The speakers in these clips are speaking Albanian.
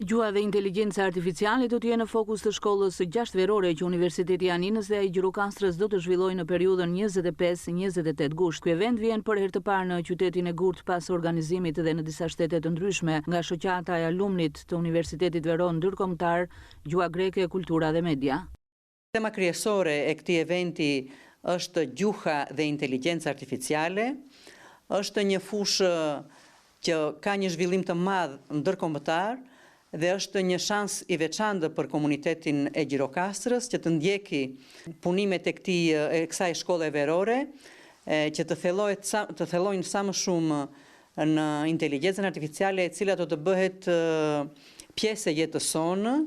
Gjuha dhe inteligjenca artificiale do të jenë në fokus të shkollës së 6 verore që Universiteti i Aninës dhe i Gjirokastrës do të zhvillojnë në periudhën 25-28 gusht. Ky event vjen për herë të parë në qytetin e Gurt pas organizimit dhe në disa shtete të ndryshme nga shoqata e alumnit të Universitetit Veron ndërkombëtar, gjuha greke, kultura dhe media. Tema kryesore e këtij eventi është gjuha dhe inteligjenca artificiale. Është një fushë që ka një zhvillim të madh ndërkombëtar dhe është një shans i veçantë për komunitetin e Gjirokastrës që të ndjeki punimet e kësaj shkolle verore, që të thellojnë sa më shumë në inteligjencën artificiale e cila do të bëhet pjesë e jetës sonë.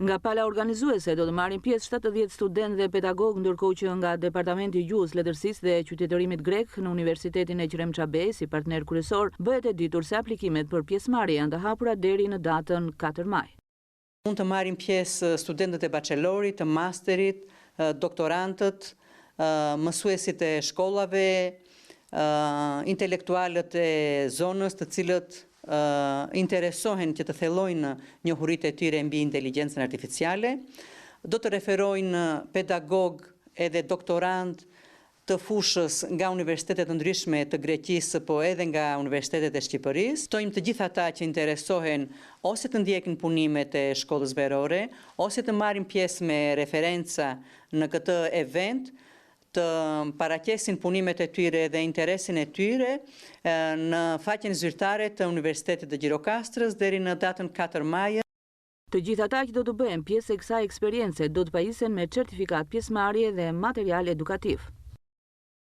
Nga pala organizuese do të marrin pjesë 70 studentë dhe pedagog, ndërkohë që nga Departamenti i Gjuhës, Letërsisë dhe Qytetërimit Grek në Universitetin e Qrem Çabej si partner kryesor, bëhet e ditur se aplikimet për pjesëmarrje janë të hapura deri në datën 4 maj. Mund të marrin pjesë studentët e bachelorit, të masterit, doktorantët, mësuesit e shkollave, intelektualët e zonës, të cilët interesohen që të thellojnë njohuritë e tyre mbi inteligjencën artificiale. Do të referojnë pedagog edhe doktorant të fushës nga universitetet të ndryshme të Greqisë, po edhe nga universitetet e Shqipërisë. Ftojmë të gjithë ata që interesohen ose të ndjekin punimet e shkollës verore, ose të marrin pjesë me referenca në këtë event, të paraqesin punimet e tyre dhe interesin e tyre në faqen zyrtare të Universitetit të Gjirokastrës deri në datën 4 maj. Të gjithë ata që do të bëhen pjesë e kësaj eksperience do të pajisen me certifikat pjesëmarrje dhe material edukativ.